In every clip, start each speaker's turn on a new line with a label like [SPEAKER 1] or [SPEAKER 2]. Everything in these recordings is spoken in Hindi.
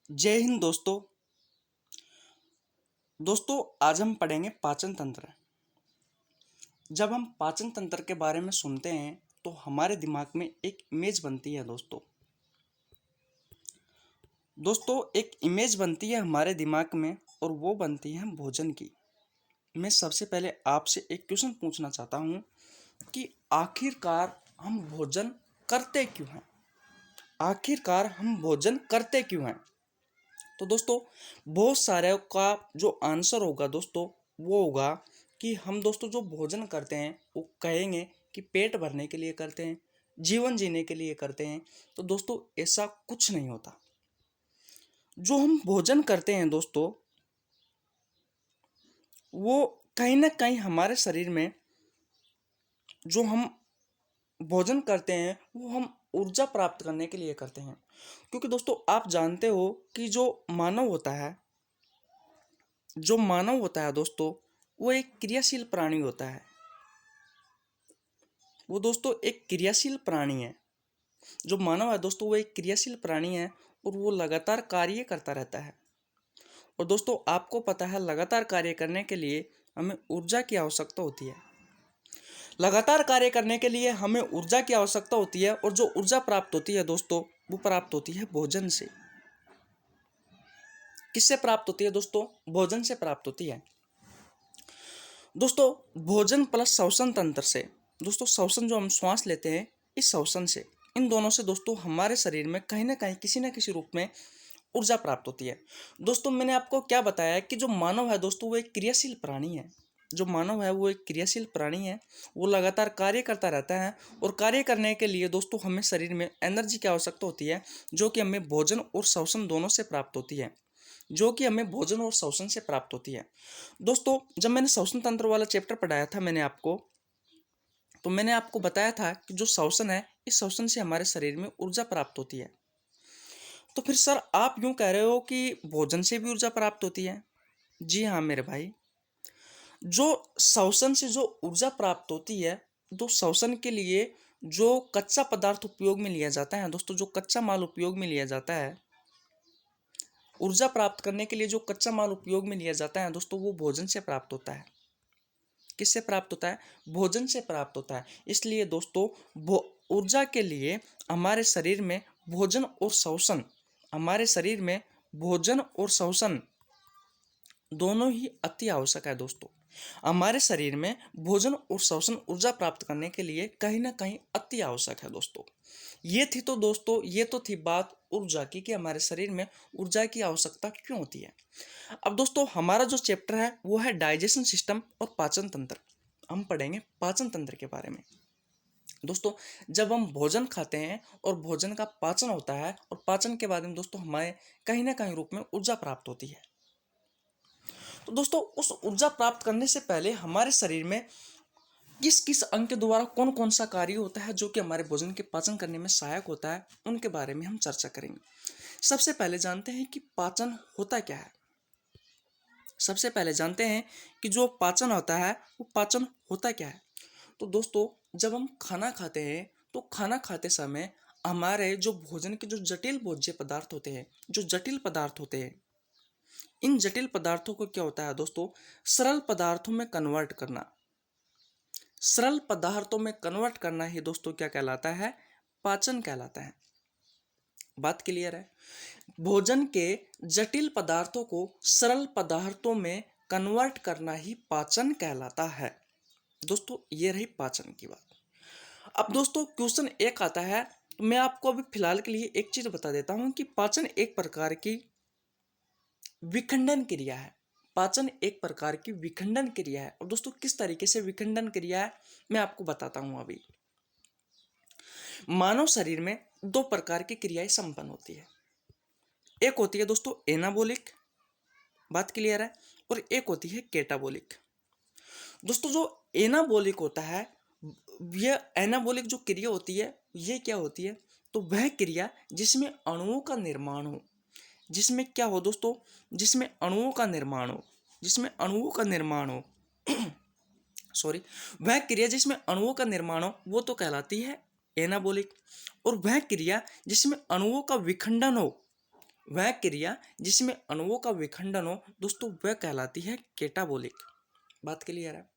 [SPEAKER 1] जय हिंद दोस्तों। आज हम पढ़ेंगे पाचन तंत्र। जब हम पाचन तंत्र के बारे में सुनते हैं तो हमारे दिमाग में एक इमेज बनती है दोस्तों एक इमेज बनती है हमारे दिमाग में, और वो बनती है भोजन की। मैं सबसे पहले आपसे एक क्वेश्चन पूछना चाहता हूँ कि आखिरकार हम भोजन करते क्यों हैं? आखिरकार हम भोजन करते क्यों हैं? तो दोस्तों बहुत सारे का जो आंसर होगा दोस्तों वो होगा कि हम दोस्तों जो भोजन करते हैं वो कहेंगे कि पेट भरने के लिए करते हैं, जीवन जीने के लिए करते हैं। तो दोस्तों ऐसा कुछ नहीं होता। जो हम भोजन करते हैं दोस्तों वो कहीं ना कहीं हमारे शरीर में जो हम भोजन करते हैं वो हम ऊर्जा प्राप्त करने के लिए करते हैं। क्योंकि दोस्तों आप जानते हो कि जो मानव होता है दोस्तों वो एक क्रियाशील प्राणी होता है। वो दोस्तों एक क्रियाशील प्राणी है। जो मानव है दोस्तों वो एक क्रियाशील प्राणी है और वो लगातार कार्य करता रहता है। और दोस्तों आपको पता है लगातार कार्य करने के लिए हमें ऊर्जा की आवश्यकता होती है। लगातार कार्य करने के लिए हमें ऊर्जा की आवश्यकता होती है, और जो ऊर्जा प्राप्त होती है दोस्तों वो प्राप्त होती है भोजन से। किससे प्राप्त होती है दोस्तों? भोजन से प्राप्त होती है दोस्तों। भोजन प्लस श्वसन तंत्र से। दोस्तों श्वसन जो हम श्वास लेते हैं इस श्वसन से, इन दोनों से दोस्तों हमारे शरीर में कहीं ना कहीं किसी न किसी रूप में ऊर्जा प्राप्त होती है। दोस्तों मैंने आपको क्या बताया कि जो मानव है दोस्तों वो एक क्रियाशील प्राणी है। जो मानव है वो एक क्रियाशील प्राणी है। वो लगातार कार्य करता रहता है, और कार्य करने के लिए दोस्तों हमें शरीर में एनर्जी की आवश्यकता होती है, जो कि हमें भोजन और श्वसन दोनों से प्राप्त होती है। दोस्तों जब मैंने श्वसन तंत्र वाला चैप्टर पढ़ाया था मैंने आपको बताया था कि जो श्वसन है इस श्वसन से हमारे शरीर में ऊर्जा प्राप्त होती है। तो फिर सर आप यूं कह रहे हो कि भोजन से भी ऊर्जा प्राप्त होती है? जी हाँ मेरे भाई। जो श्वसन से जो ऊर्जा प्राप्त होती है, तो श्वसन के लिए जो कच्चा पदार्थ उपयोग में लिया जाता है दोस्तों, जो कच्चा माल उपयोग में लिया जाता है, ऊर्जा प्राप्त करने के लिए जो कच्चा माल उपयोग में लिया जाता है दोस्तों वो भोजन से प्राप्त होता है। किससे प्राप्त होता है? भोजन से प्राप्त होता है। इसलिए दोस्तों ऊर्जा के लिए हमारे शरीर में भोजन और श्वसन हमारे शरीर में भोजन और श्वसन दोनों ही अति आवश्यक है दोस्तों। हमारे शरीर में भोजन और श्वसन ऊर्जा प्राप्त करने के लिए कहीं ना कहीं अति आवश्यक है दोस्तों। ये तो थी बात ऊर्जा की, कि हमारे शरीर में ऊर्जा की आवश्यकता क्यों होती है। अब दोस्तों हमारा जो चैप्टर है वो है डाइजेशन सिस्टम और पाचन तंत्र। हम पढ़ेंगे पाचन तंत्र के बारे में। दोस्तों जब हम भोजन खाते हैं और भोजन का पाचन होता है, और पाचन के बाद में दोस्तों हमारे कहीं ना कहीं रूप में ऊर्जा प्राप्त होती है। तो दोस्तों उस ऊर्जा प्राप्त करने से पहले हमारे शरीर में किस किस अंग के द्वारा कौन कौन सा कार्य होता है जो कि हमारे भोजन के पाचन करने में सहायक होता है, उनके बारे में हम चर्चा करेंगे। सबसे पहले जानते हैं कि पाचन होता क्या है। सबसे पहले जानते हैं कि जो पाचन होता है वो पाचन होता क्या है। तो दोस्तों जब हम खाना खाते हैं तो खाना खाते समय हमारे जो भोजन के जो जटिल भोज्य पदार्थ होते हैं, इन जटिल पदार्थों को क्या होता है दोस्तों? सरल पदार्थों में कन्वर्ट करना ही दोस्तों क्या कहलाता है? पाचन कहलाता है। बात क्लियर है? भोजन के जटिल पदार्थों को सरल पदार्थों में कन्वर्ट करना ही पाचन कहलाता है। दोस्तों ये रही पाचन की बात। अब दोस्तों क्वेश्चन एक आता है, मैं आपको अभी फिलहाल के लिए एक चीज बता देता हूं कि पाचन एक प्रकार की विखंडन क्रिया है। पाचन एक प्रकार की विखंडन क्रिया है। और दोस्तों किस तरीके से विखंडन क्रिया है मैं आपको बताता हूं अभी। मानव शरीर में दो प्रकार की क्रियाएं संपन्न होती है। एक होती है दोस्तों एनाबोलिक, बात क्लियर है, और एक होती है कैटाबोलिक। दोस्तों जो एनाबोलिक होता है, यह एनाबोलिक जो क्रिया होती है ये क्या होती है? तो वह क्रिया जिसमें अणुओं का निर्माण हो, जिसमें क्या हो दोस्तों? जिसमें अणुओं का निर्माण हो सॉरी, वह क्रिया जिसमें अणुओं का निर्माण हो वो तो कहलाती है एनाबोलिक। और वह क्रिया जिसमें अणुओं का विखंडन हो वह क्रिया जिसमें अणुओं का विखंडन हो दोस्तों वह कहलाती है कैटाबोलिक। बात क्लियर है।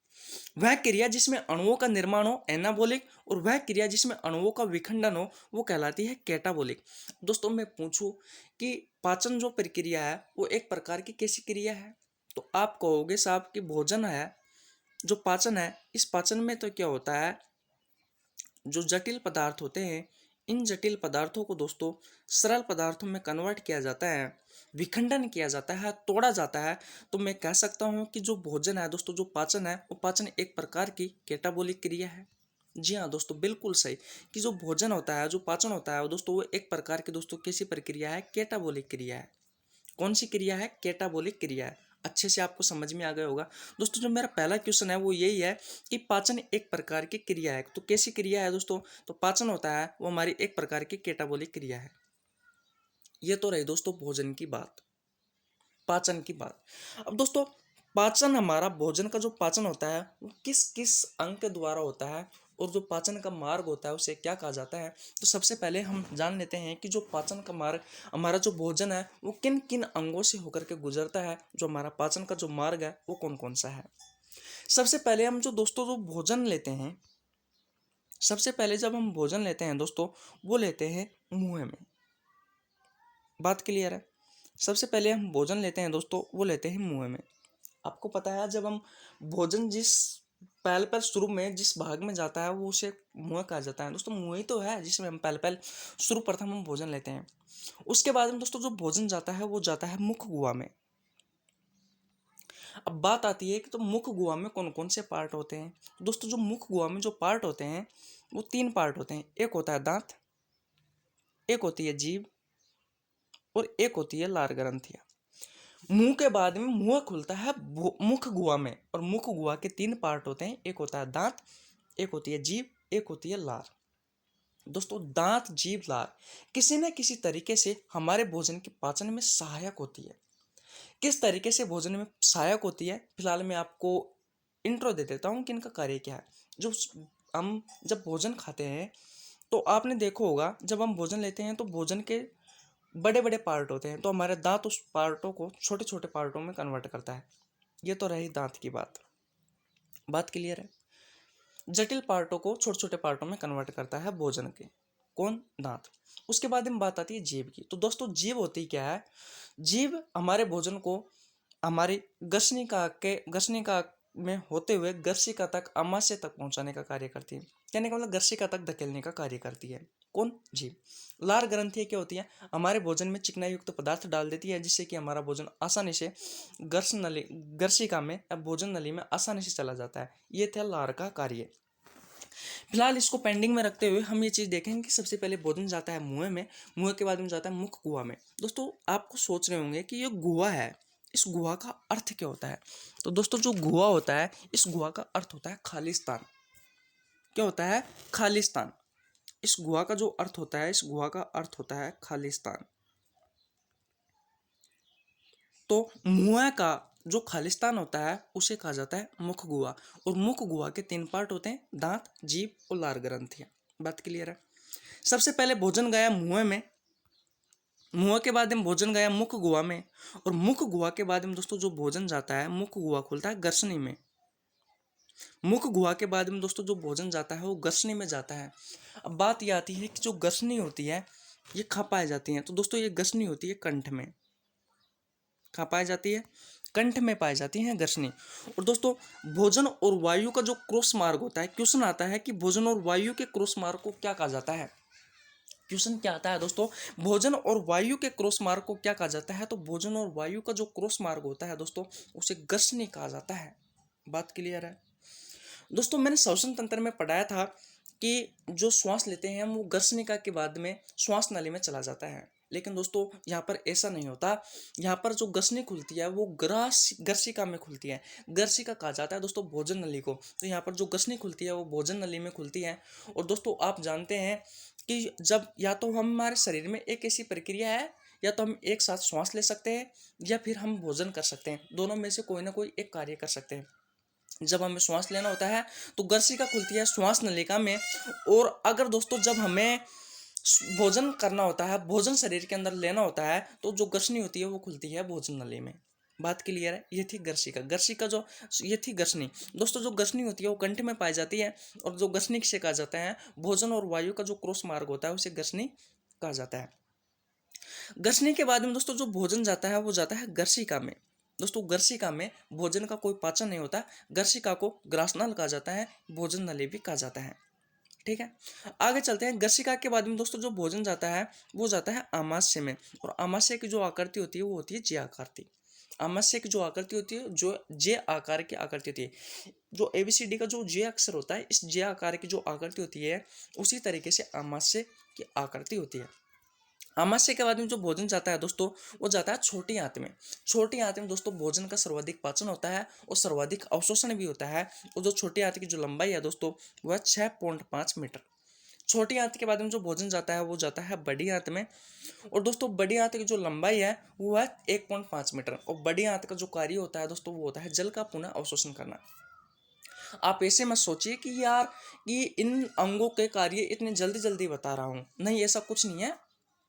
[SPEAKER 1] वह क्रिया जिसमें अणुओं का निर्माण हो एनाबोलिक, और वह क्रिया जिसमें अणुओं का विखंडन हो वो कहलाती है कैटाबोलिक। दोस्तों मैं पूछूं कि पाचन जो प्रक्रिया है वो एक प्रकार की कैसी क्रिया है, तो आप कहोगे साहब कि भोजन है, जो पाचन है, इस पाचन में तो क्या होता है, जो जटिल पदार्थ होते हैं इन जटिल पदार्थों को दोस्तों सरल पदार्थों में कन्वर्ट किया जाता है, विखंडन किया जाता है, तोड़ा जाता है। तो मैं कह सकता हूँ कि जो भोजन है दोस्तों, जो पाचन है, वो पाचन एक प्रकार की कैटाबोलिक क्रिया है। जी हाँ दोस्तों, बिल्कुल सही कि जो भोजन होता है, जो पाचन होता है वो दोस्तों वो एक प्रकार की दोस्तों कैसी प्रक्रिया है, कैटाबोलिक क्रिया है। कौन सी क्रिया है, कैटाबोलिक क्रिया है। अच्छे से आपको समझ में आ गया होगा दोस्तों। जो मेरा पहला क्वेश्चन है वो यही है कि पाचन एक प्रकार की क्रिया है, तो कैसी क्रिया है दोस्तों, तो पाचन होता है वो हमारी एक प्रकार की कैटाबोलिक क्रिया है। ये तो रही दोस्तों भोजन की बात, पाचन की बात। अब दोस्तों पाचन, हमारा भोजन का जो पाचन होता है वो किस किस अंग के द्वारा होता है, और जो पाचन का मार्ग होता है उसे क्या कहा जाता है। तो सबसे पहले हम जान लेते हैं कि जो पाचन का मार्ग, हमारा जो भोजन है वो किन किन अंगों से होकर के गुजरता है, जो हमारा पाचन का जो मार्ग है वो कौन कौन सा है। सबसे पहले हम जो दोस्तों जो भोजन लेते हैं, सबसे पहले जब हम भोजन लेते हैं दोस्तों वो लेते हैं मुंह में। बात क्लियर है। सबसे पहले हम भोजन लेते हैं दोस्तों वो लेते हैं मुंह में। आपको पता है जब हम भोजन जिस पहले पहल शुरू में जिस भाग में जाता है वो उसे मुंह कहा जाता है दोस्तों। मुंह ही तो है जिसमें हम पहले पहल शुरू प्रथम हम भोजन लेते हैं। उसके बाद में दोस्तों जो भोजन जाता है वो जाता है मुख गुहा में। अब बात आती है कि तो मुख गुहा में कौन कौन से पार्ट होते हैं। तो दोस्तों जो मुख गुहा में जो पार्ट होते हैं वो तीन पार्ट होते हैं। एक होता है दांत, एक होती है जीभ, और एक होती है लार ग्रंथियां। मुंह के बाद में मुंह खुलता है मुख गुहा में, और मुख गुहा के तीन पार्ट होते हैं। एक होता है दांत, एक होती है जीभ, एक होती है लार। दोस्तों दांत, जीभ, लार किसी न किसी तरीके से हमारे भोजन के पाचन में सहायक होती है। किस तरीके से भोजन में सहायक होती है, फिलहाल मैं आपको इंट्रो दे देता हूँ कि इनका कार्य क्या है। जो हम जब भोजन खाते हैं तो आपने देखा होगा जब हम भोजन लेते हैं तो भोजन के बड़े बड़े पार्ट होते हैं, तो हमारे दांत उस पार्टों को छोटे छोटे पार्टों में कन्वर्ट करता है। ये तो रही दांत की बात। बात क्लियर है। जटिल पार्टों को छोटे छोटे पार्टों में कन्वर्ट करता है भोजन के, कौन, दांत। उसके बाद में बात आती है जीभ की। तो दोस्तों जीभ होती क्या है, जीभ हमारे भोजन को हमारी गसनिका में होते हुए गर्शिका तक, आमाशय तक पहुंचाने का कार्य करती है। कहने का मतलब गर्शिका तक धकेलने का कार्य करती है, कौन, जीभ। लार ग्रंथियां क्या होती है, हमारे भोजन में चिकनाई युक्त पदार्थ डाल देती है जिससे कि हमारा भोजन आसानी से गर्शिका में या भोजन नली में आसानी से चला जाता है। ये था लार का कार्य। फिलहाल इसको पेंडिंग में रखते हुए हम ये चीज़ देखेंगे कि सबसे पहले भोजन जाता है मुंह में, मुंह के बाद में जाता है मुख गुहा में। दोस्तों आपको सोच रहे होंगे कि ये गुहा है, इस गुहा का अर्थ क्या होता है। तो दोस्तों जो गुहा होता है, इस गुहा का अर्थ होता है खालिस्तान। क्या होता है, खालिस्तान। इस गुहा का जो अर्थ होता है, इस गुहा का अर्थ होता है खालिस्तान। तो मुंह का जो खालिस्तान होता है उसे कहा जाता है मुख गुहा। और मुख गुहा के तीन पार्ट होते हैं, दांत, जीभ और लार ग्रंथियां। बात क्लियर है। सबसे पहले भोजन गया मुंह में, मुंह के बाद में भोजन गया मुख गुहा में, और मुख गुहा के बाद में दोस्तों जो भोजन जाता है, मुख गुहा खुलता है गर्सनी में। मुख गुहा के बाद में दोस्तों जो भोजन जाता है वो गर्सनी में जाता है। अब बात यह आती है कि जो गर्सनी होती है ये कहाँ पाई जाती है। तो दोस्तों ये गर्सनी होती है कंठ में। कहाँ पाई जाती है, कंठ में पाई जाती है गर्सनी। और दोस्तों भोजन और वायु का जो क्रॉस मार्ग होता है, क्वेश्चन आता है कि भोजन और वायु के क्रॉस मार्ग को क्या कहा जाता है। क्वेश्चन क्या आता है दोस्तों, भोजन और वायु के क्रॉस मार्ग को क्या कहा जाता है। तो भोजन और वायु का जो क्रॉस मार्ग होता है दोस्तों उसे गर्सनी कहा जाता है। बात क्लियर है। दोस्तों मैंने श्वसन तंत्र में पढ़ाया था कि जो श्वास लेते हैं वो गर्सनिका के बाद में श्वास नली में चला जाता है, लेकिन दोस्तों यहाँ पर ऐसा नहीं होता। यहाँ पर जो गर्सनी खुलती है वो गर्सिका में खुलती है। गर्सिका कहा जाता है दोस्तों भोजन नली को। तो यहाँ पर जो गर्सनी खुलती है वो भोजन नली में खुलती है। और दोस्तों आप जानते हैं कि जब या तो हम हमारे शरीर में एक ऐसी प्रक्रिया है, या तो हम एक साथ श्वास ले सकते हैं या फिर हम भोजन कर सकते हैं, दोनों में से कोई ना कोई एक कार्य कर सकते हैं। जब हमें श्वास लेना होता है तो गर्सिका खुलती है श्वास नलिका में। और अगर दोस्तों जब हमें भोजन करना होता है, भोजन शरीर के अंदर लेना होता है, तो जो ग्रसनी होती है वो खुलती है भोजन नली में। बात क्लियर है? ये थी ग्रसिका। ग्रसिका जो, ये थी ग्रसनी। दोस्तों जो ग्रसनी होती है वो कंठ में पाई जाती है, और जो ग्रसनी किसे कहा जाता है, भोजन और वायु का जो क्रॉस मार्ग होता है उसे ग्रसनी कहा जाता है। ग्रसनी के बाद में दोस्तों जो भोजन जाता है वो जाता है ग्रसिका में। दोस्तों ग्रसिका में भोजन का कोई पाचन नहीं होता। ग्रसिका को ग्रासनाल कहा जाता है, भोजन नली भी कहा जाता है। ठीक है, आगे चलते हैं। ग्रसिका के बाद में दोस्तों जो भोजन जाता है वो जाता है आमाशय में, और आमाशय की जो आकृति होती है वो होती है जे आकृति। आमाशय की जो आकृति होती है, जो जे आकार की आकृति होती है, जो एबीसीडी का जो जे अक्षर होता है, इस जे आकार की जो आकृति होती है, उसी तरीके से आमाशय की आकृति होती है। आमाशय के बाद में जो भोजन जाता है दोस्तों, वो जाता है छोटी आंत में। छोटी आंत में दोस्तों भोजन का सर्वाधिक पाचन होता है और सर्वाधिक अवशोषण भी होता है। और जो छोटी आंत की जो लंबाई है दोस्तों, वह 6.5 मीटर। छोटी आंत के बाद में जो भोजन जाता है वो जाता है बड़ी आंत में, और दोस्तों बड़ी आंत की जो लंबाई है वो है 1.5 मीटर। और बड़ी आंत का जो कार्य होता है दोस्तों, वो होता है जल का पुनः अवशोषण करना। आप ऐसे मत सोचिए कि यार कि इन अंगों के कार्य इतने जल्दी जल्दी बता रहा हूँ, नहीं, ऐसा कुछ नहीं है।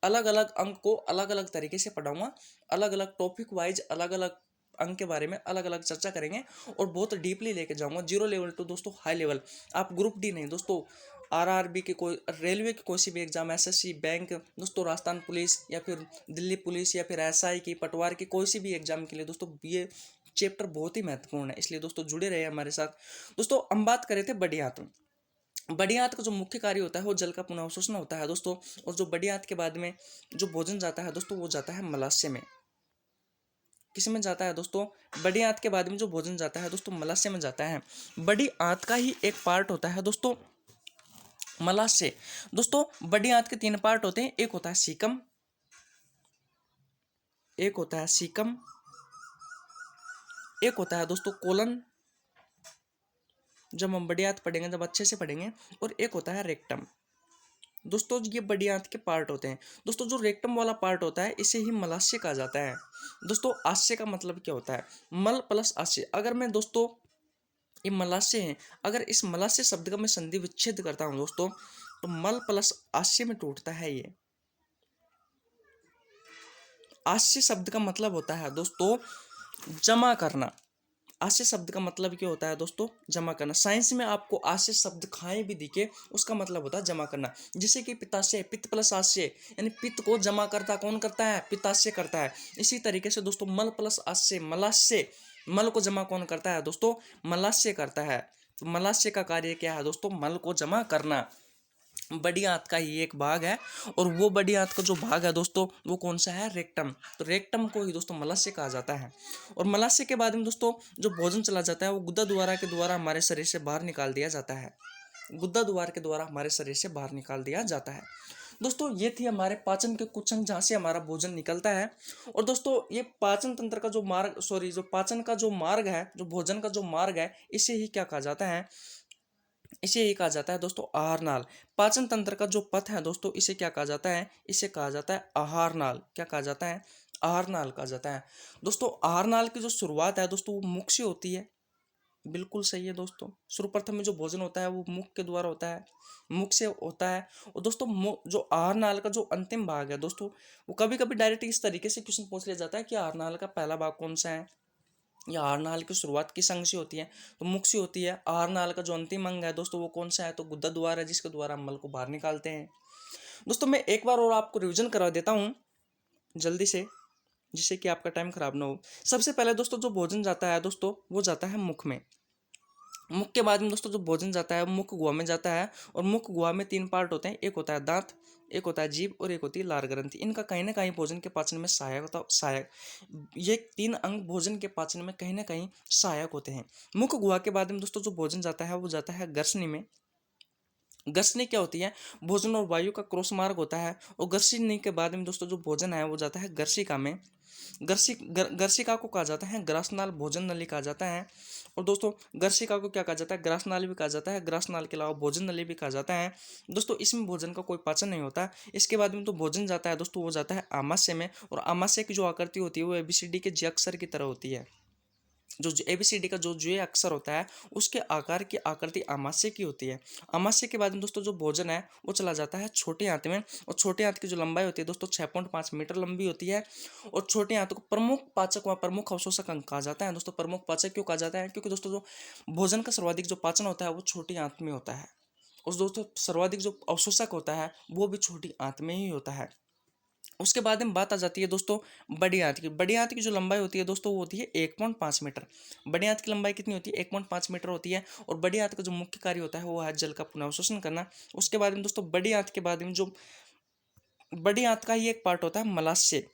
[SPEAKER 1] अलग अलग अंग को अलग अलग तरीके से पढ़ाऊंगा, अलग अलग टॉपिक वाइज अलग अलग अंग के बारे में अलग अलग चर्चा करेंगे, और बहुत डीपली लेके जाऊंगा, 0 लेवल टू दोस्तों हाई लेवल। आप ग्रुप डी नहीं दोस्तों, आरआरबी के कोई, रेलवे के कोई सी भी एग्जाम, एसएससी, बैंक दोस्तों, राजस्थान पुलिस या फिर दिल्ली पुलिस या फिर एसआई की, पटवार की कोई सी भी एग्जाम के लिए दोस्तों ये चैप्टर बहुत ही महत्वपूर्ण है, इसलिए दोस्तों जुड़े रहे हमारे साथ। दोस्तों हम बात कर रहे थे बड़ी आंत में। बड़ी आंत का जो मुख्य कार्य होता है वो जल का पुनः अवशोषण होता है दोस्तों। और जो बड़ी आंत के बाद में जो भोजन जाता है दोस्तों, वो जाता है मलाशय में। किस में जाता है दोस्तों? बड़ी आंत के बाद में जो भोजन जाता है दोस्तों, मलाशय में जाता है। बड़ी आंत का ही एक पार्ट होता है दोस्तों मलाशय। दोस्तों बड़ी आंत के 3 पार्ट होते हैं, एक होता है सीकम, एक होता है सीकम, एक होता है दोस्तों कोलन, जब हम बड़ी आंत पढ़ेंगे जब अच्छे से पढ़ेंगे, और एक होता है रेक्टम। दोस्तों ये बड़ी आंत के पार्ट होते हैं। दोस्तों जो रेक्टम वाला पार्ट होता है इसे ही मलाशय कहा जाता है। दोस्तों आशय का मतलब क्या होता है? मल प्लस आशय। अगर मैं दोस्तों ये मलाशय है, अगर इस मलाशय शब्द का मैं संधि विच्छेद करता हूं दोस्तों, तो मल प्लस आशय में टूटता है ये। आशय शब्द का मतलब होता है दोस्तों जमा करना। आशय शब्द का मतलब क्या होता है दोस्तों? जमा करना। साइंस में आपको आशय शब्द खाए भी दिखे, उसका मतलब होता है जमा करना। जैसे कि पित्ताशय, पित्त प्लस आशय, यानी पित्त को जमा करता कौन करता है? पित्ताशय करता है। इसी तरीके से दोस्तों मल प्लस आशय, मलाशय, मल को जमा कौन करता है दोस्तों? मलाशय करता है। तो मलाशय का कार्य क्या है दोस्तों? मल को जमा करना। बड़ी आंत का ही एक भाग है, और वो बड़ी आंत का जो भाग है दोस्तों, वो कौन सा है? रेक्टम। तो रेक्टम को ही दोस्तों मलाशय कहा जाता है। और मलाशय के बाद में दोस्तों जो भोजन चला जाता है वो गुद्दा द्वारा के द्वारा हमारे शरीर से बाहर निकाल दिया जाता है। गुद्दा द्वार के द्वारा हमारे शरीर से बाहर निकाल दिया जाता है। दोस्तों ये थी हमारे पाचन के कुछ अंग जहाँ से हमारा भोजन निकलता है। और दोस्तों ये पाचन तंत्र का जो मार्ग, सॉरी, जो पाचन का जो मार्ग है, जो भोजन का जो मार्ग है, इसे ही क्या कहा जाता है? इसे ही कहा जाता है दोस्तों आहार नाल। पाचन तंत्र का जो पथ है दोस्तों, इसे क्या कहा जाता है? इसे कहा जाता है आहार नाल। क्या कहा जाता है? आहार नाल कहा जाता है। दोस्तों आहार नाल की जो शुरुआत है दोस्तों, वो मुख से होती है। बिल्कुल सही है दोस्तों, सर्वप्रथम में जो भोजन होता है वो मुख के द्वारा होता है, मुख से होता है। और दोस्तों जो आहार नाल का जो अंतिम भाग है दोस्तों, वो कभी कभी डायरेक्ट इस तरीके से क्वेश्चन पूछ लिया जाता है कि आहार नाल का पहला भाग कौन सा है, या आहार नाल की शुरुआत किस अंग से होती है? तो मुख से होती है। आहार नाल का जो अंतिम अंग है दोस्तों, वो कौन सा है? तो गुद्दा द्वार है, जिसके द्वारा हम मल को बाहर निकालते हैं। दोस्तों मैं एक बार और आपको रिवीजन करवा देता हूँ जल्दी से, जिससे कि आपका टाइम खराब ना हो। सबसे पहले दोस्तों जो भोजन जाता है दोस्तों, वो जाता है मुख में। मुख के बाद में दोस्तों जो भोजन जाता है वो मुख गुहा में जाता है। और मुख गुहा में 3 पार्ट होते हैं, एक होता है दांत, एक होता है जीभ, और एक होती है लार ग्रंथि। इनका कहीं ना कहीं भोजन के पाचन में सहायक, ये 3 अंग भोजन के पाचन में कहीं ना कहीं सहायक होते हैं। मुख गुहा के बाद में दोस्तों जो भोजन जाता है वो जाता है ग्रसनी में। ग्रसनी क्या होती है? भोजन और वायु का क्रॉस मार्ग होता है। और ग्रसनी के बाद में दोस्तों जो भोजन है वो जाता है गर्शिका में। गर्शिका को कहा जाता है ग्रासनाल, भोजन नली कहा जाता है। और दोस्तों गर्शिका को क्या कहा जाता है? ग्रासनाल भी कहा जाता है। ग्रासनाल के अलावा भोजन नली भी कहा जाता है। दोस्तों इसमें भोजन का कोई पाचन नहीं होता। इसके बाद में तो भोजन जाता है दोस्तों, वो जाता है आमाशय में। और आमाशय की जो आकृति होती है वो एबीसीडी के जी अक्षर की तरह होती है। जो ABCD का जो जे अक्षर होता है उसके आकार की आकृति आमाशय की होती है। आमाशय के बाद में दोस्तों जो भोजन है वो चला जाता है छोटी आंत में, और छोटी आंत की जो लंबाई होती है दोस्तों 6.5 मीटर लंबी होती है। और छोटी आंत को प्रमुख पाचक व प्रमुख अवशोषक अंग कहा जाता है। दोस्तों प्रमुख पाचक क्यों कहा जाता है? क्योंकि दोस्तों जो भोजन का सर्वाधिक जो पाचन होता है वो छोटी आंत में होता है, और दोस्तों सर्वाधिक जो अवशोषक होता है वो भी छोटी आंत में ही होता है। उसके बाद में बात आ जाती है दोस्तों बड़ी आंत की। बड़ी आंत की जो लंबाई होती है दोस्तों वो होती है 1.5 मीटर। बड़ी आंत की लंबाई कितनी होती है? 1.5 मीटर होती है। और बड़ी आंत का जो मुख्य कार्य होता है वो है जल का पुनर्अवशोषण करना। उसके बाद में दोस्तों बड़ी आंत के बाद में जो बड़ी आंत का ही एक पार्ट होता है मलाशय।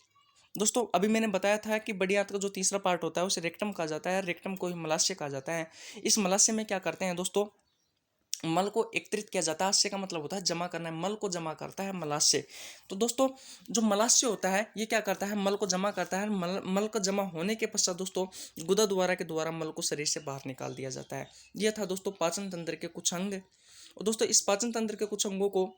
[SPEAKER 1] दोस्तों अभी मैंने बताया था कि बड़ी आंत का जो तीसरा पार्ट होता है उसे रेक्टम कहा जाता है, रेक्टम को ही मलाशय कहा जाता है। इस मलाशय में क्या करते हैं दोस्तों? मल को एकत्रित किया जाता है। आशय का मतलब होता है जमा करना है, मल को जमा करता है मलाशय। तो दोस्तों जो मलाशय होता है ये क्या करता है? मल को जमा करता है। मल का जमा होने के पश्चात दोस्तों गुदा द्वारा के द्वारा मल को शरीर से बाहर निकाल दिया जाता है। यह था दोस्तों पाचन तंत्र के कुछ अंग। और दोस्तों इस पाचन तंत्र के कुछ अंगों को,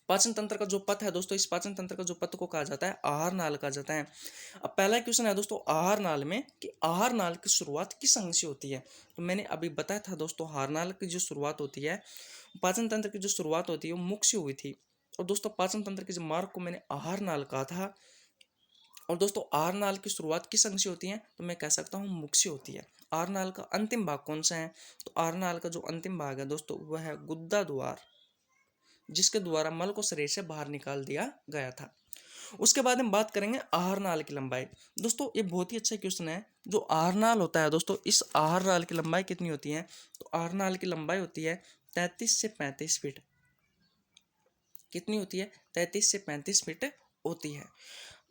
[SPEAKER 1] पाचन तंत्र का जो पथ है दोस्तों, इस पाचन तंत्र का जो पथ को कहा जाता है आहार नाल कहा जाता है। अब पहला क्वेश्चन है दोस्तों आहार नाल में कि आहार नाल की शुरुआत किस अंग से होती है? तो मैंने अभी बताया था दोस्तों आहार नाल की जो शुरुआत होती है, पाचन तंत्र की जो शुरुआत होती है वो मुख से हुई थी। और दोस्तों पाचन तंत्र के जो मार्ग को मैंने आहार नाल कहा था। और दोस्तों आहार नाल की शुरुआत किस अंग से होती है? तो मैं कह सकता हूँ मुख से होती है। आहार नाल का अंतिम भाग कौन सा है? तो आहार नाल का जो अंतिम भाग है दोस्तों वह है गुद्दा द्वार, जिसके द्वारा मल को शरीर से बाहर निकाल दिया गया था। उसके बाद हम बात करेंगे आहार नाल की लंबाई। दोस्तों ये बहुत ही अच्छा क्वेश्चन है। जो आहार नाल होता है दोस्तों, इस आहार नाल की लंबाई कितनी होती है? तो आहार नाल की लंबाई होती है 33 से 35 फीट। कितनी होती है? 33 से 35 फीट होती है।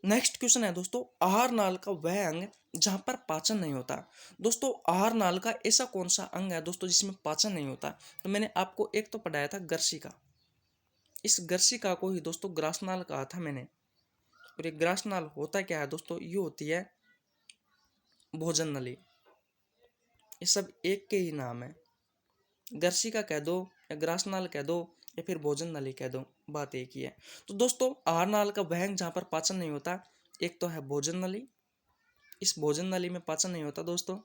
[SPEAKER 1] नेक्स्ट क्वेश्चन है दोस्तों आहार नाल का वह अंग जहां पर पाचन नहीं होता। दोस्तों आहार नाल का ऐसा कौन सा अंग है दोस्तों जिसमें पाचन नहीं होता? तो मैंने आपको एक तो पढ़ाया था गर्शिका। इस गर्शिका को ही दोस्तों ग्रासनाल कहा था मैंने। और ये ग्रासनाल होता क्या है दोस्तों? ये होती है भोजन नली। ये सब एक के ही नाम है। गर्शिका कह दो या ग्रासनाल कह दो या फिर भोजन नली कह दो, बात एक ही है। तो दोस्तों आहार नाल का वह अंग जहाँ पर पाचन नहीं होता, एक तो है भोजन नली। इस भोजन नली में पाचन नहीं होता दोस्तों।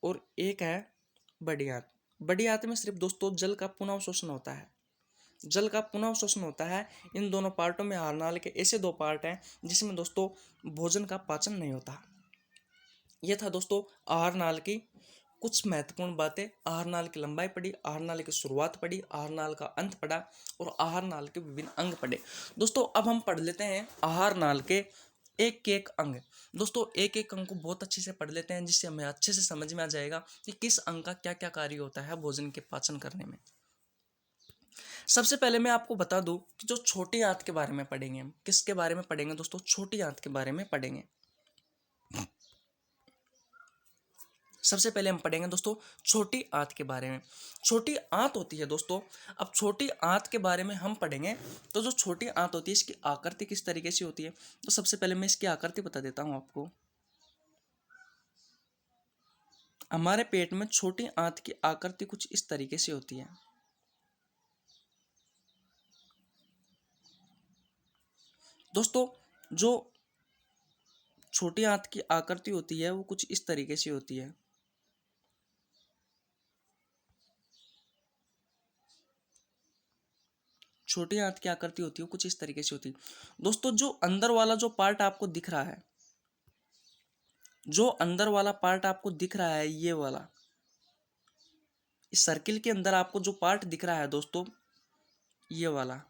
[SPEAKER 1] और एक है बड़ी आंत। बड़ी आंत में सिर्फ दोस्तों जल का पुनः अवशोषण होता है। जल का पुनः अवशोषण होता है। इन दोनों पार्टों में आहार नाल के ऐसे दो पार्ट हैं जिसमें दोस्तों भोजन का पाचन नहीं होता। यह था दोस्तों आहार नाल की कुछ महत्वपूर्ण बातें। आहार नाल की लंबाई पढ़ी, आहार नाल की शुरुआत पढ़ी, आहार नाल का अंत पढ़ा, और आहार नाल के विभिन्न अंग पढ़े। दोस्तों अब हम पढ़ लेते हैं आहार नाल के एक एक अंग। दोस्तों एक एक अंग को बहुत अच्छे से पढ़ लेते हैं, जिससे हमें अच्छे से समझ में आ जाएगा कि किस अंग का क्या क्या कार्य होता है भोजन के पाचन करने में। सबसे पहले मैं आपको बता दूं कि जो छोटी आंत के बारे में पढ़ेंगे, हम किसके बारे में पढ़ेंगे दोस्तों? छोटी आंत के बारे में पढ़ेंगे। सबसे पहले हम पढ़ेंगे दोस्तों छोटी आंत के बारे में। छोटी आंत होती है दोस्तों, अब छोटी आंत के बारे में हम पढ़ेंगे। तो जो छोटी आंत होती है इसकी आकृति किस तरीके से होती है? तो सबसे पहले मैं इसकी आकृति बता देता हूं आपको। हमारे पेट में छोटी आंत की आकृति कुछ इस तरीके से होती है। दोस्तों जो छोटी आंत की आकृति होती है वो कुछ इस तरीके से होती है। छोटी आंत की आकृति होती है वो कुछ इस तरीके से होती है। दोस्तों जो अंदर वाला जो पार्ट आपको दिख रहा है, जो अंदर वाला पार्ट आपको दिख रहा है, ये वाला, इस सर्किल के अंदर आपको जो पार्ट दिख रहा है दोस्तों, ये वाला,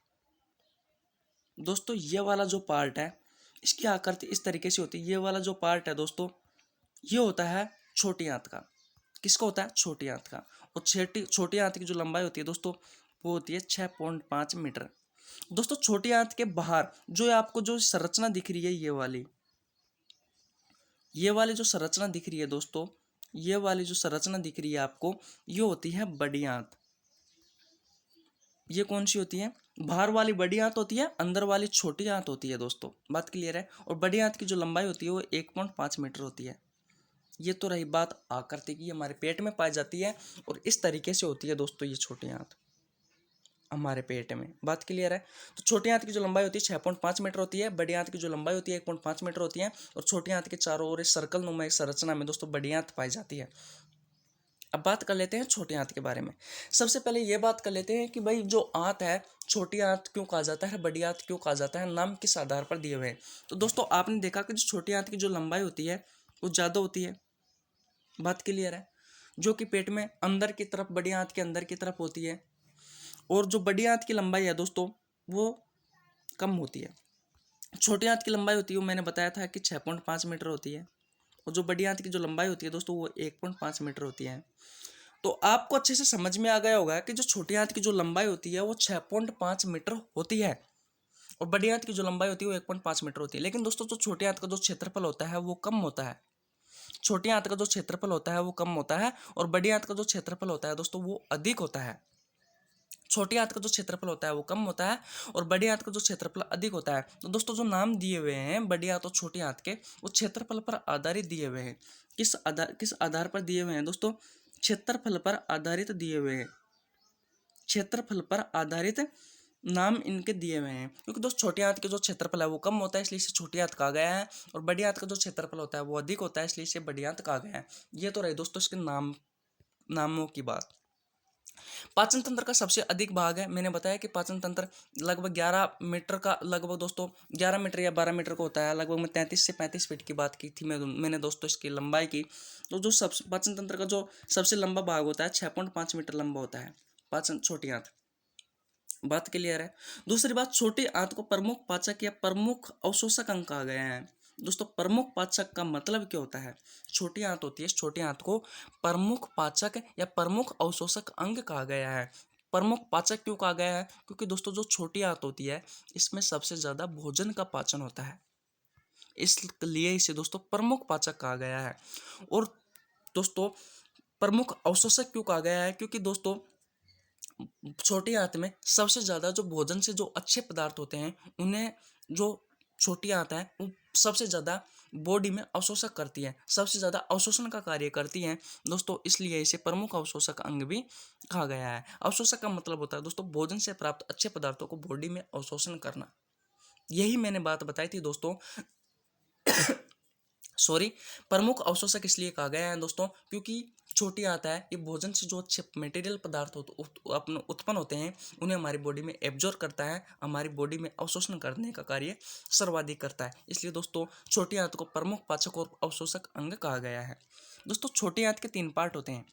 [SPEAKER 1] दोस्तों ये वाला जो पार्ट है इसकी आकृति इस तरीके से होती है। ये वाला जो पार्ट है दोस्तों ये होता है छोटी आंत का। किसका होता है? छोटी आंत का। और छोटी आंत की जो लंबाई होती है दोस्तों वो होती है 6.5 मीटर। दोस्तों छोटी आंत के बाहर जो आपको जो संरचना दिख रही है, ये वाली जो संरचना दिख रही है दोस्तों, ये वाली जो संरचना दिख रही है आपको, ये होती है बड़ी आंत। ये कौन सी होती है? बाहर वाली बड़ी आंत होती है, अंदर वाली छोटी आंत होती है दोस्तों, बात क्लियर है। और बड़ी आंत की जो लंबाई होती है वो 1.5 मीटर होती है। ये तो रही बात आकृति की, हमारे पेट में पाई जाती है और इस तरीके से होती है दोस्तों ये छोटी आंत। हमारे पेट में। बात क्लियर है? तो छोटी आंत की जो लंबाई होती है 6.5 मीटर होती है, बड़ी आंत की जो लंबाई होती है 1.5 मीटर होती है, और छोटी आंत के चारों ओर इस सर्कल नुमा एक संरचना में दोस्तों बड़ी आंत पाई जाती है। अब बात कर लेते हैं छोटी आंत के बारे में। सबसे पहले ये बात कर लेते हैं कि भाई जो आंत है, छोटी आंत क्यों कहा जाता है, बड़ी आंत क्यों कहा जाता है, नाम किस आधार पर दिए हुए हैं। तो दोस्तों आपने देखा कि जो छोटी आंत की जो लंबाई होती है वो ज़्यादा होती है। बात क्लियर है? जो कि पेट में अंदर की तरफ, बड़ी आंत के अंदर की तरफ होती है, और जो बड़ी आंत की लंबाई है दोस्तों वो कम होती है। छोटी आंत की लंबाई होती है वो मैंने बताया था कि 6.5 मीटर होती है, और जो बड़ी आंत की जो लंबाई होती है दोस्तों वो 1.5 मीटर होती है। तो आपको अच्छे से समझ में आ गया होगा कि जो छोटी आंत की जो लंबाई होती है वो 6.5 मीटर होती है, और बड़ी आंत की जो लंबाई होती है वो 1.5 मीटर होती है। लेकिन दोस्तों जो छोटी आंत का जो क्षेत्रफल होता है वो कम होता है। छोटी आंत का जो क्षेत्रफल होता है वो कम होता है, और बड़ी आंत का जो क्षेत्रफल होता है दोस्तों वो अधिक होता है। छोटी आंत का जो क्षेत्रफल होता है वो कम होता है, और बड़ी आंत का जो क्षेत्रफल अधिक होता है। तो दोस्तों जो नाम दिए हुए हैं बड़ी आंत और छोटी आंत के, वो क्षेत्रफल पर आधारित दिए हुए हैं। किस आधार पर दिए हुए हैं दोस्तों? क्षेत्रफल पर आधारित दिए हुए हैं। क्षेत्रफल पर आधारित नाम इनके दिए हुए हैं, क्योंकि दोस्त छोटी आंत के जो क्षेत्रफल है वो कम होता है इसलिए इसे छोटी आंत कहा गया है, और बड़ी आंत का जो क्षेत्रफल होता है वो अधिक होता है इसलिए इसे बड़ी आंत कहा गया है। ये तो रही दोस्तों इसके नामों की बात। पाचन तंत्र का सबसे अधिक भाग है। मैंने बताया कि पाचन तंत्र लगभग 11 मीटर का, लगभग दोस्तों 11 मीटर या 12 मीटर का होता है। लगभग मैं 33 से 35 फीट की बात की थी मैंने दोस्तों इसकी लंबाई की। तो जो सब पाचन तंत्र का जो सबसे लंबा भाग होता है 6.5 मीटर लंबा होता है पाचन छोटी आंत। बात क्लियर है? दूसरी बात, छोटी आंत को प्रमुख पाचक या प्रमुख अवशोषक अंग कहा गया है। दोस्तों प्रमुख पाचक का मतलब क्या होता है? छोटी आंत होती है, इस छोटी आंत को प्रमुख पाचक या प्रमुख अवशोषक अंग कहा गया है। प्रमुख पाचक क्यों कहा गया है? क्योंकि दोस्तों जो छोटी आंत होती है इसमें सबसे ज्यादा भोजन का पाचन होता है, इसलिए इसे दोस्तों प्रमुख पाचक कहा गया है। और दोस्तों प्रमुख अवशोषक क्यों कहा गया है? क्योंकि दोस्तों छोटी आंत में सबसे ज्यादा जो भोजन से जो अच्छे पदार्थ होते हैं उन्हें जो छोटी आंत है वो सबसे ज्यादा बॉडी में अवशोषक करती है, सबसे ज्यादा अवशोषण का कार्य करती है दोस्तों, इसलिए इसे प्रमुख अवशोषक अंग भी कहा गया है। अवशोषक का मतलब होता है दोस्तों भोजन से प्राप्त अच्छे पदार्थों को बॉडी में अवशोषण करना। यही मैंने बात बताई थी दोस्तों सॉरी, प्रमुख अवशोषक इसलिए कहा गया है दोस्तों क्योंकि छोटी आता है ये भोजन से जो अच्छे मटेरियल पदार्थ अपने उत्पन्न होते हैं उन्हें हमारी बॉडी में एब्जॉर्ब करता है, हमारी बॉडी में अवशोषण करने का कार्य सर्वाधिक करता है। इसलिए दोस्तों छोटी आंत को प्रमुख पाचक और अवशोषक अंग कहा गया है। दोस्तों छोटी आंत के 3 पार्ट होते हैं।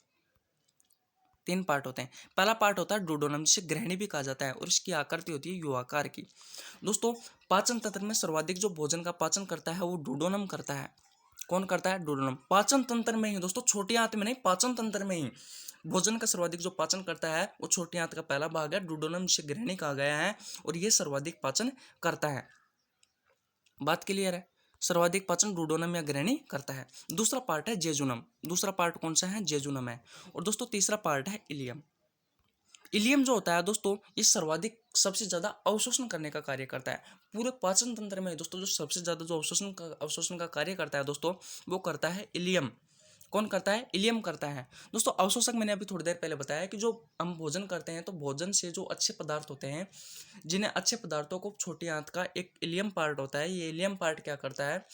[SPEAKER 1] 3 पार्ट होते हैं। पहला पार्ट होता है डोडोनम, जिसे ग्रहणी भी कहा जाता है, और इसकी आकृति होती है यू आकार की। दोस्तों पाचन तंत्र में सर्वाधिक जो भोजन का पाचन करता है वो डोडोनम करता है। कौन करता है? डोडोनम। पाचन तंत्र में ही दोस्तों, छोटी आंत में नहीं, पाचन तंत्र में ही भोजन का सर्वाधिक जो पाचन करता है वो छोटी आंत का पहला भाग है डोडोनम, जिसे ग्रहणी कहा गया है, और ये सर्वाधिक पाचन करता है। बात क्लियर है? सर्वाधिक पाचन डोडोनम या ग्रहणी करता है। दूसरा पार्ट है जेजुनम। दूसरा पार्ट कौन सा है? जेजुनम है। और दोस्तों तीसरा पार्ट है इलियम। इलियम जो होता है दोस्तों ये सर्वाधिक सबसे ज्यादा अवशोषण करने का कार्य करता है। पूरे पाचन तंत्र में दोस्तों जो सबसे ज्यादा जो अवशोषण का कार्य करता है दोस्तों वो करता है इलियम। कौन करता है? इलियम करता है। दोस्तों अवशोषक मैंने अभी थोड़ी देर पहले बताया कि जो हम भोजन करते हैं तो भोजन से जो अच्छे पदार्थ होते हैं, जिन्हें अच्छे पदार्थों को छोटी आंत का एक इलियम पार्ट होता है, ये इलियम पार्ट क्या करता है?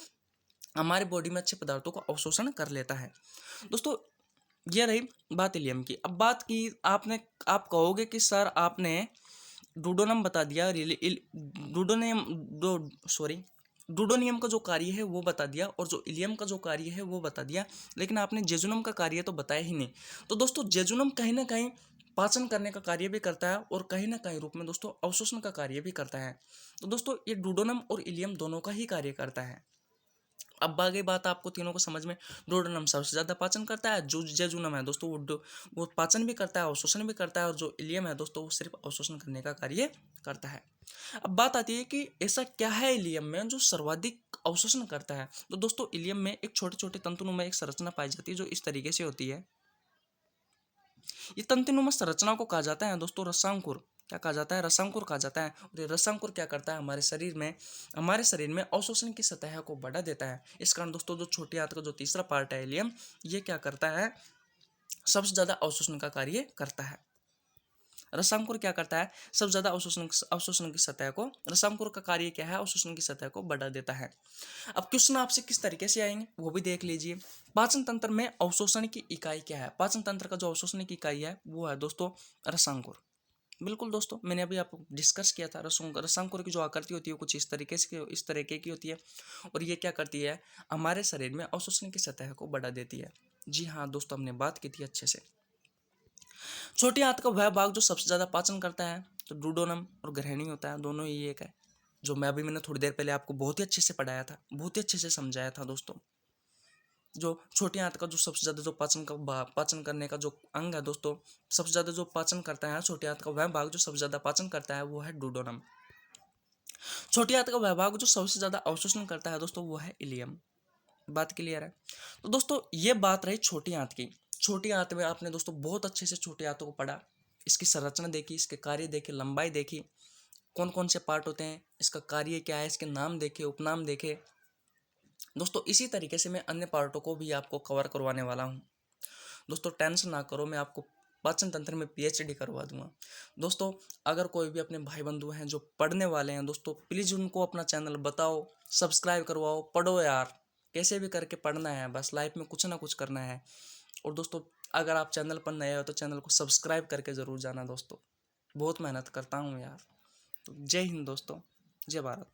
[SPEAKER 1] हमारे बॉडी में अच्छे पदार्थों को अवशोषण कर लेता है। दोस्तों ये रही बात इलियम की। अब बात की आप कहोगे कि सर आपने डूडोनम बता दिया, डूडोनियम डो सॉरी डूडोनियम का जो कार्य है वो बता दिया, और जो इलियम का जो कार्य है वो बता दिया, लेकिन आपने जेजुनम का कार्य तो बताया ही नहीं। तो दोस्तों जेजुनम कहीं ना कहीं पाचन करने का कार्य भी करता है, और कहीं ना कहीं रूप में दोस्तों अवशोषण का कार्य भी करता है। तो दोस्तों ये डूडोनम और इलियम दोनों का ही कार्य करता है। अब आ गई बात आपको तीनों को समझ में। डोडोनम सबसे ज्यादा पाचन करता है, जो जेजुनम है दोस्तों वो पाचन भी करता है, अवशोषण भी करता है, और जो इलियम है दोस्तों वो सिर्फ अवशोषण करने का कार्य करता है। अब बात आती है कि ऐसा क्या है इलियम में जो सर्वाधिक अवशोषण करता है। तो दोस्तों इलियम में एक छोटे छोटे तंतुनुमा एक संरचना पाई जाती है जो इस तरीके से होती है। ये तंतुनुमा संरचना को कहा जाता है दोस्तों रसांकुर। क्या कहा जाता है? रसांकुर कहा जाता है। और ये रसांकुर क्या करता है? हमारे शरीर में अवशोषण की सतह को बढ़ा देता है। इस कारण दोस्तों जो छोटी आंत का जो तीसरा पार्ट है इलियम, ये क्या करता है? सबसे ज्यादा अवशोषण का कार्य करता है। रसांकुर क्या करता है, सबसे ज्यादा अवशोषण अवशोषण की सतह को, रसांकुर का कार्य क्या है, अवशोषण की सतह को बढ़ा देता है। अब क्वेश्चन आपसे किस तरीके से आएंगे वो भी देख लीजिए। पाचन तंत्र में अवशोषण की इकाई क्या है, पाचन तंत्र का जो अवशोषण की इकाई है वो है दोस्तों रसांकुर। बिल्कुल दोस्तों, मैंने अभी आपको डिस्कस किया था, रसांकुर की जो आकृति होती है वो कुछ इस तरीके की होती है, और ये क्या करती है, हमारे शरीर में अवशोषण की सतह को बढ़ा देती है। जी हाँ दोस्तों, हमने बात की थी अच्छे से। छोटी आंत का वह भाग जो सबसे ज्यादा पाचन करता है तो डूडोनम और ग्रहणी होता है, दोनों ही एक है, जो मैं अभी मैंने थोड़ी देर पहले आपको बहुत ही अच्छे से पढ़ाया था, बहुत ही अच्छे से समझाया था दोस्तों। जो छोटी आंत का जो सबसे ज्यादा जो पाचन करने का जो अंग है दोस्तों, सबसे ज्यादा जो पाचन करता है छोटी आंत का वह भाग जो सबसे ज्यादा पाचन करता है वो है डूडोनम। छोटी आंत का वह भाग जो सबसे ज्यादा अवशोषण करता है दोस्तों वो है इलियम। बात क्लियर है। तो दोस्तों ये बात रही छोटी आंत की। छोटी आंत में आपने दोस्तों बहुत अच्छे से छोटी आंतों को पढ़ा, इसकी संरचना देखी, इसके कार्य देखे, लंबाई देखी, कौन कौन से पार्ट होते हैं, इसका कार्य क्या है, इसके नाम देखे, उपनाम देखे। दोस्तों इसी तरीके से मैं अन्य पार्टों को भी आपको कवर करवाने वाला हूँ। दोस्तों टेंशन ना करो, मैं आपको पाचन तंत्र में पीएचडी करवा दूंगा। दोस्तों अगर कोई भी अपने भाई बंधु हैं जो पढ़ने वाले हैं दोस्तों, प्लीज़ उनको अपना चैनल बताओ, सब्सक्राइब करवाओ, पढ़ो यार, कैसे भी करके पढ़ना है, बस लाइफ में कुछ ना कुछ करना है। और दोस्तों अगर आप चैनल पर नए हो तो चैनल को सब्सक्राइब करके ज़रूर जाना दोस्तों, बहुत मेहनत करता हूँ यार। तो जय हिंद दोस्तों, जय भारत।